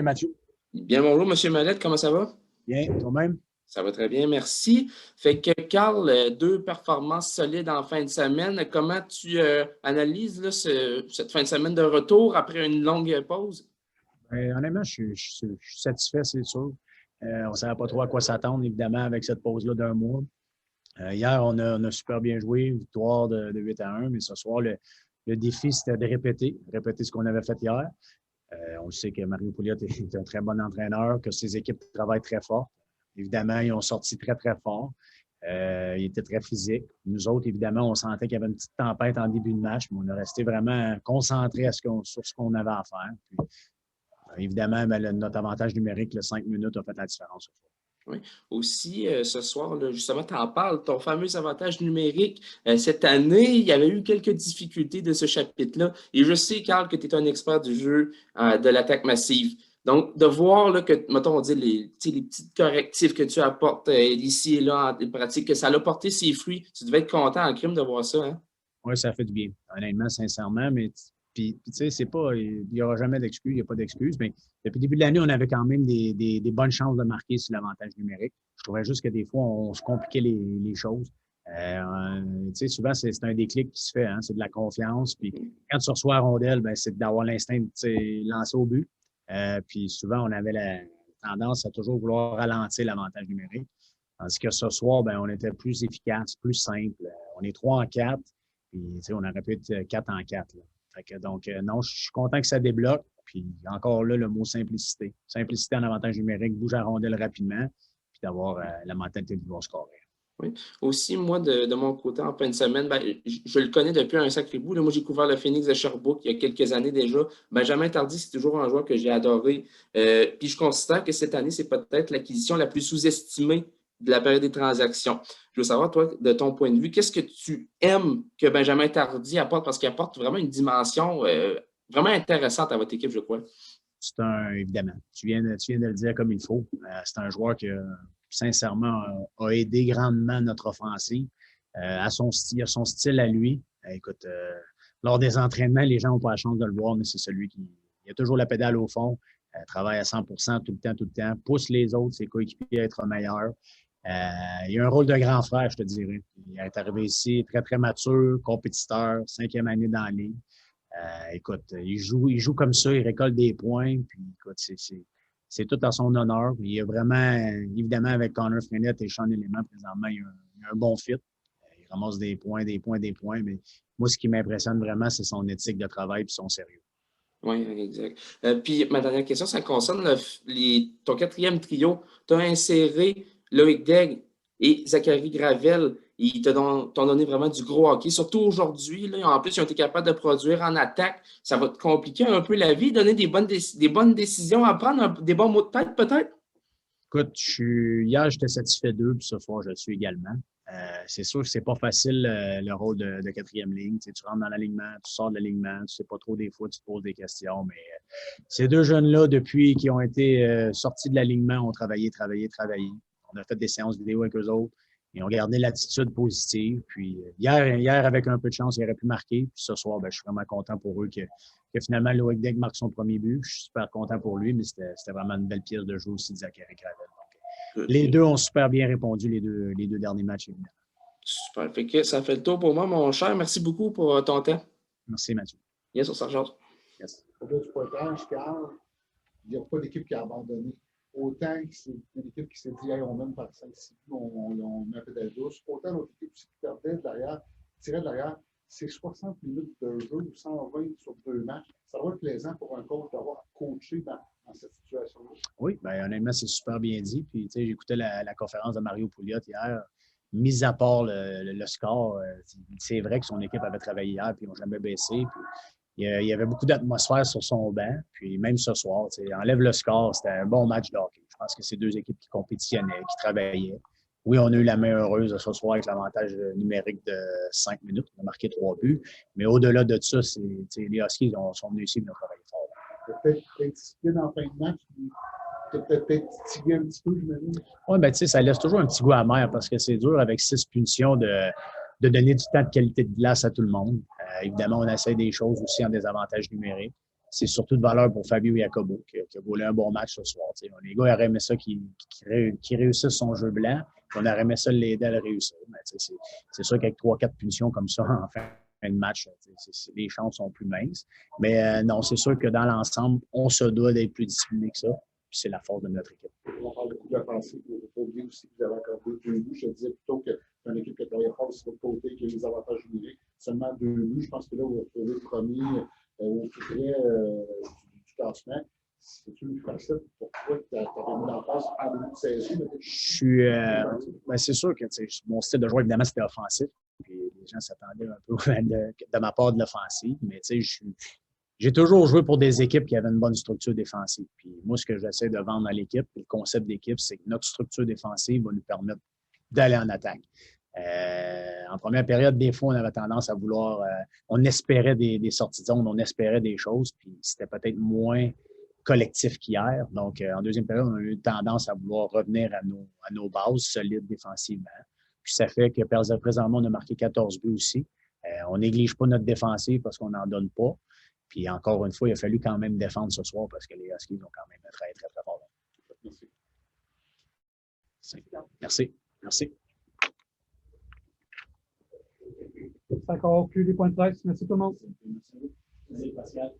Mathieu. Bien, bonjour, M. Mallette, comment ça va? Bien, toi-même? Ça va très bien, merci. Fait que, Carl, deux performances solides en fin de semaine. Comment tu analyses là, cette fin de semaine de retour après une longue pause? Honnêtement, je suis satisfait, c'est sûr. On ne savait pas trop à quoi s'attendre, évidemment, avec cette pause-là d'un mois. Hier, on a super bien joué, victoire de 8-1, mais ce soir, le défi, c'était de répéter ce qu'on avait fait hier. On le sait que Mario Pouliot est un très bon entraîneur, que ses équipes travaillent très fort. Évidemment, ils ont sorti très, très fort. Ils étaient très physiques. Nous autres, évidemment, on sentait qu'il y avait une petite tempête en début de match, mais on a resté vraiment concentré sur ce qu'on avait à faire. Puis, évidemment, notre avantage numérique, le 5 minutes, a fait la différence. Oui. Aussi, ce soir, là, justement, tu en parles, ton fameux avantage numérique. Cette année, il y avait eu quelques difficultés de ce chapitre-là. Et je sais, Carl, que tu es un expert du jeu de l'attaque massive. Donc, de voir là, que, mettons, on dit les petits correctifs que tu apportes ici et là en pratique, que ça a porté ses fruits, tu devais être content en crime de voir ça, hein? Oui, ça fait du bien, honnêtement, sincèrement. Mais puis, tu sais, c'est pas, il n'y aura jamais d'excuses, il n'y a pas d'excuses. Mais depuis le début de l'année, on avait quand même des bonnes chances de marquer sur l'avantage numérique. Je trouvais juste que des fois, on se compliquait les choses. Tu sais, souvent, c'est un déclic qui se fait, hein, c'est de la confiance. Puis quand tu reçois la rondelle, ben, c'est d'avoir l'instinct de lancer au but. Puis souvent, on avait la tendance à toujours vouloir ralentir l'avantage numérique. Tandis que ce soir, ben, on était plus efficace, plus simple. On est 3 en 4. Puis, tu sais, on aurait pu être 4 en 4. Là. Fait que, donc, non, je suis content que ça débloque. Puis, encore là, le mot simplicité. Simplicité en avantage numérique, bouger la rondelle rapidement, puis d'avoir la mentalité de vouloir scorer. Oui. Aussi, moi, de mon côté, en fin de semaine, ben, je le connais depuis un sacré bout. Là, moi, j'ai couvert le Phoenix de Sherbrooke il y a quelques années déjà. Benjamin Tardy, c'est toujours un joueur que j'ai adoré. Puis je considère que cette année, c'est peut-être l'acquisition la plus sous-estimée de la période des transactions. Je veux savoir, toi, de ton point de vue, qu'est-ce que tu aimes que Benjamin Tardy apporte? Parce qu'il apporte vraiment une dimension vraiment intéressante à votre équipe, je crois. Évidemment, tu viens de le dire comme il faut. C'est un joueur qui, sincèrement, a aidé grandement notre offensive. À son style à lui. Écoute, lors des entraînements, les gens n'ont pas la chance de le voir, mais c'est celui qui il a toujours la pédale au fond, travaille à 100% tout le temps, pousse les autres, ses coéquipiers à être meilleurs. Il a un rôle de grand frère, je te dirais. Il est arrivé ici très, très mature, compétiteur, 5e année dans la ligue. Écoute, il joue comme ça, il récolte des points, puis écoute, c'est tout à son honneur. Il y a vraiment, évidemment, avec Connor Frenette et Sean Element, présentement, il y a un bon fit. Il ramasse des points, mais moi, ce qui m'impressionne vraiment, c'est son éthique de travail et son sérieux. Oui, exact. Puis ma dernière question, ça concerne ton quatrième trio. Tu as inséré Loïc Daigle et Zachary Gravel. Ils t'ont donné vraiment du gros hockey, surtout aujourd'hui. Là, en plus, ils ont été capables de produire en attaque. Ça va te compliquer un peu la vie, donner des bonnes décisions à prendre, des bons mots de tête peut-être? Écoute, hier, j'étais satisfait d'eux, puis ce soir, je le suis également. C'est sûr que c'est pas facile le rôle de quatrième ligne. Tu rentres dans l'alignement, tu sors de l'alignement, tu sais pas trop des fois, tu te poses des questions, mais ces deux jeunes-là, depuis qu'ils ont été sortis de l'alignement, ont travaillé. On a fait des séances vidéo avec eux autres. Ils ont gardé l'attitude positive. Puis hier, avec un peu de chance, ils auraient pu marquer. Puis ce soir, ben, je suis vraiment content pour eux que finalement Loïc Daigle marque son premier but. Je suis super content pour lui, mais c'était vraiment une belle pièce de jeu aussi de Zachary Gravel. Donc, les deux ont super bien répondu les deux derniers matchs, évidemment. Super. Fait que ça fait le tour pour moi, mon cher. Merci beaucoup pour ton temps. Merci, Mathieu. Yes, on s'en rejoint. Yes. Au bout du pointage, Carl, il n'y a pas d'équipe qui a abandonné. Autant que c'est une équipe qui s'est dit, hey, on mène par 5-6 on met un peu d'aide douce. Autant l'autre équipe qui perdait de l'arrière, tirait de l'arrière. C'est 60 minutes de jeu ou 120 sur 2 matchs. Ça va être plaisant pour un coach d'avoir coaché dans cette situation-là. Oui, bien honnêtement, c'est super bien dit. Puis, tu sais, j'écoutais la conférence de Mario Pouliot hier. Mis à part le score, c'est vrai que son équipe avait travaillé hier puis ils n'ont jamais baissé. Puis, il y avait beaucoup d'atmosphère sur son banc. Puis même ce soir, enlève le score, c'était un bon match de hockey. Je pense que c'est deux équipes qui compétitionnaient, qui travaillaient. Oui, on a eu la main heureuse ce soir avec l'avantage numérique de 5 minutes. On a marqué 3 buts. Mais au-delà de ça, les Huskies sont venus ici et ils ont travaillé fort. Peut-être intensité dans la fin de match. Peut-être titiller un petit peu, j'imagine. Oui, bien, tu sais, ça laisse toujours un petit goût amer parce que c'est dur avec 6 punitions de donner du temps de qualité de glace à tout le monde. Évidemment, on essaie des choses aussi en désavantage numérique. c'est surtout de valeur pour Fabio Jacobo, qui a volé un bon match ce soir. T'sais. Les gars auraient aimé ça qu'il réussisse son jeu blanc. On aurait aimé ça l'aider à le réussir. Mais c'est sûr qu'avec 3-4 punitions comme ça en fin de match, les chances sont plus minces. Mais non, c'est sûr que dans l'ensemble, on se doit d'être plus discipliné que ça. Puis c'est la force de notre équipe. On parle beaucoup de l'offensive. Il ne faut pas oublier aussi que vous avez accordé 2 buts. Je disais plutôt que c'est une équipe qui travaille fort sur le côté, qui a des avantages numériques. Seulement 2 buts. Je pense que là, vous retrouvez le premier au tout près du classement. C'est-tu plus facile? Pourquoi tu avais mis en place en début de saison? C'est sûr que mon style de joueur, évidemment, c'était offensif. Puis les gens s'attendaient un peu de ma part de l'offensive. Mais j'ai toujours joué pour des équipes qui avaient une bonne structure défensive. Puis moi, ce que j'essaie de vendre à l'équipe, le concept d'équipe, c'est que notre structure défensive va nous permettre d'aller en attaque. En première période, des fois, on avait tendance à vouloir, on espérait des sorties de zone, on espérait des choses, puis c'était peut-être moins collectif qu'hier. Donc, en deuxième période, on a eu tendance à vouloir revenir à nos bases solides défensivement. Puis ça fait que présentement, on a marqué 14 buts aussi. On néglige pas notre défensive parce qu'on n'en donne pas. Puis encore une fois, il a fallu quand même défendre ce soir parce que les Huskies ont quand même très, très, très fort. Merci. Merci. Ça conclut les points de presse. Merci tout le monde. Merci, Pascal.